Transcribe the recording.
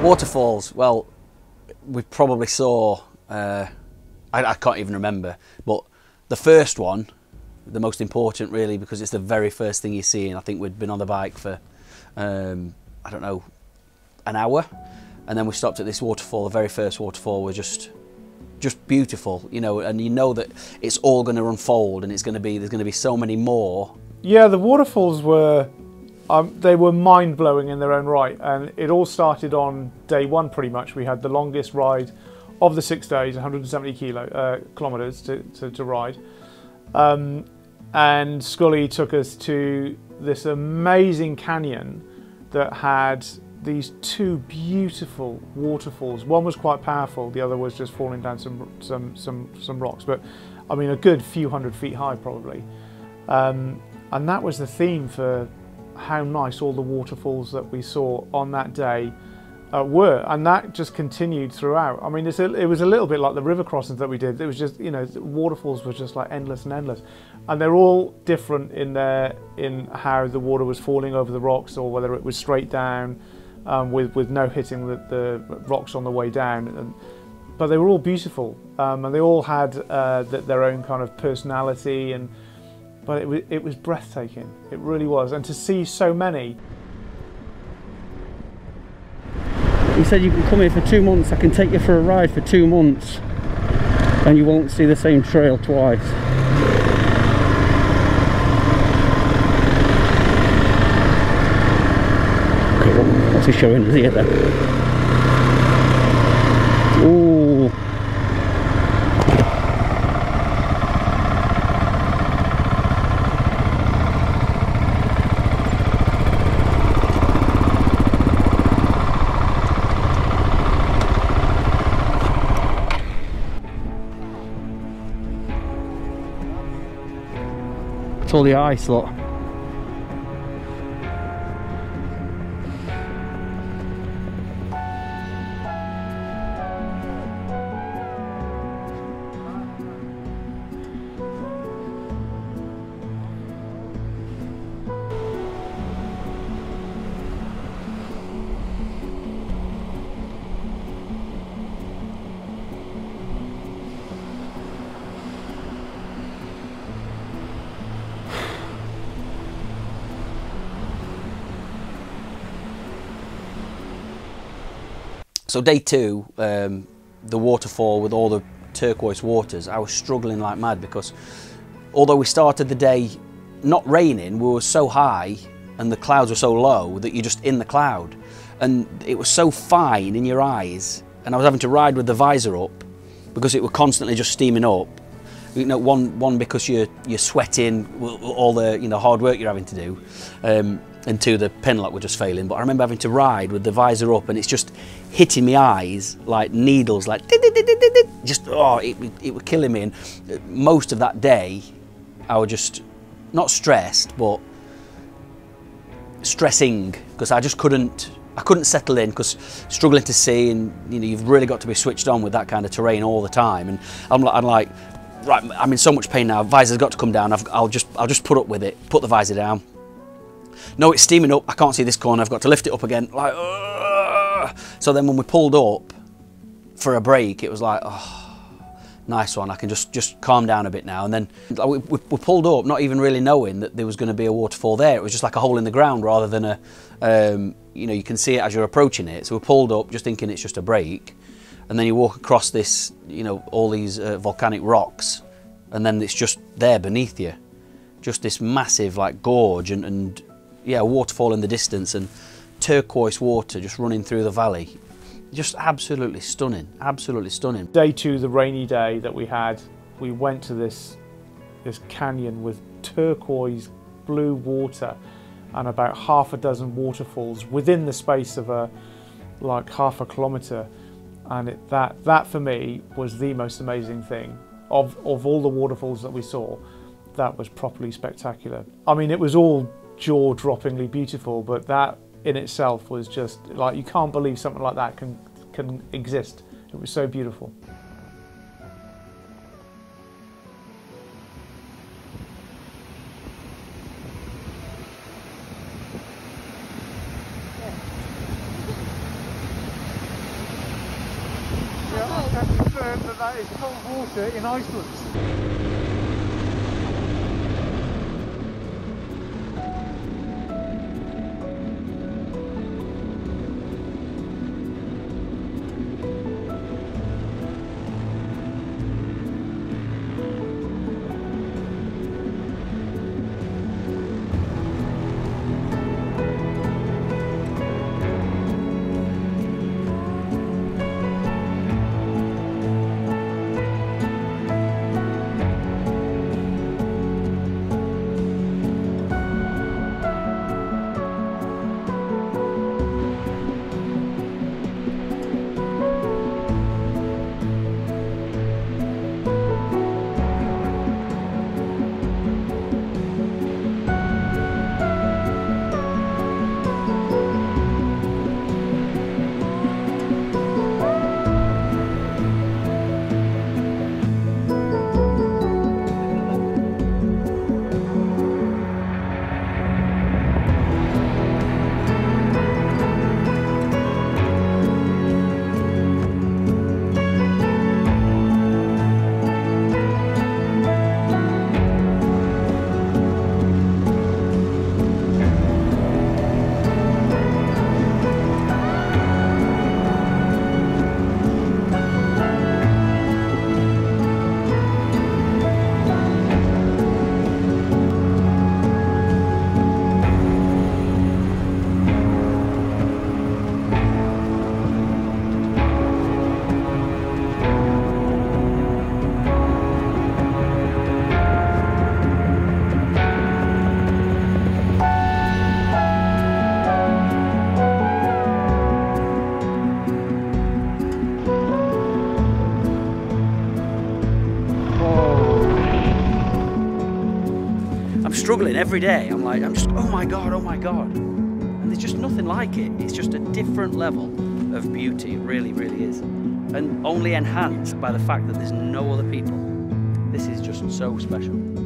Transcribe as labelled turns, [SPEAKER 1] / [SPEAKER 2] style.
[SPEAKER 1] Waterfalls, well, we probably saw, I can't even remember, but the first one, the most important really, because it's the very first thing you see, and I think we'd been on the bike for, I don't know, an hour, and then we stopped at this waterfall. The very first waterfall was just beautiful, you know, and you know that it's all going to unfold, and there's going to be so many more. Yeah,
[SPEAKER 2] the waterfalls were, they were mind-blowing in their own right, and it all started on day one pretty much. We had the longest ride of the 6 days, 170 kilometres to ride, and Scully took us to this amazing canyon that had these two beautiful waterfalls. One was quite powerful, the other was just falling down some rocks, but I mean a good few hundred feet high probably, and that was the theme for how nice all the waterfalls that we saw on that day were, and that just continued throughout. I mean, it was a little bit like the river crossings that we did. It was just, you know, waterfalls were just like endless and endless, and they're all different in how the water was falling over the rocks, or whether it was straight down with no hitting the rocks on the way down. But they were all beautiful, and they all had their own kind of personality, but it was breathtaking. It really was, and to see so many.
[SPEAKER 3] He said you can come here for 2 months. I can take you for a ride for 2 months, and you won't see the same trail twice. Okay, what's he showing us here then? Ooh. It's all the ice, look.
[SPEAKER 1] So day two, the waterfall with all the turquoise waters, I was struggling like mad, because although we started the day not raining, we were so high and the clouds were so low that you're just in the cloud, and it was so fine in your eyes, and I was having to ride with the visor up because it was constantly just steaming up. You know, one because you're sweating all the, you know, hard work you're having to do, and two, the pen lock were just failing. But I remember having to ride with the visor up, and it's just hitting my eyes like needles, like just, oh, it was killing me. And most of that day I was just not stressed, but stressing, because I just couldn't settle in, because struggling to see, and you know, you've really got to be switched on with that kind of terrain all the time. And I'm like, right, I'm in so much pain now, visor's got to come down, I'll just put up with it, put the visor down. No, it's steaming up, I can't see this corner, I've got to lift it up again, like, so then when we pulled up for a break, it was like, oh, nice one, I can just calm down a bit now. And then we pulled up not even really knowing that there was going to be a waterfall there. It was just like a hole in the ground rather than a, you know, you can see it as you're approaching it. So we pulled up just thinking it's just a break. And then you walk across this, you know, all these volcanic rocks, and then it's just there beneath you. Just this massive like gorge, and yeah, a waterfall in the distance, and turquoise water just running through the valley. Just absolutely stunning, absolutely stunning.
[SPEAKER 2] Day two, the rainy day that we had, we went to this canyon with turquoise blue water and about half a dozen waterfalls within the space of like half a kilometre. And that for me was the most amazing thing. Of all the waterfalls that we saw, that was properly spectacular. I mean, it was all jaw-droppingly beautiful, but that in itself was just like, you can't believe something like that can exist. It was so beautiful. learned that that is cold water in Iceland.
[SPEAKER 1] Struggling every day. I'm just, oh my God, and there's just nothing like it. It's just a different level of beauty. It really, really is, and only enhanced by the fact that there's no other people. This is just so special.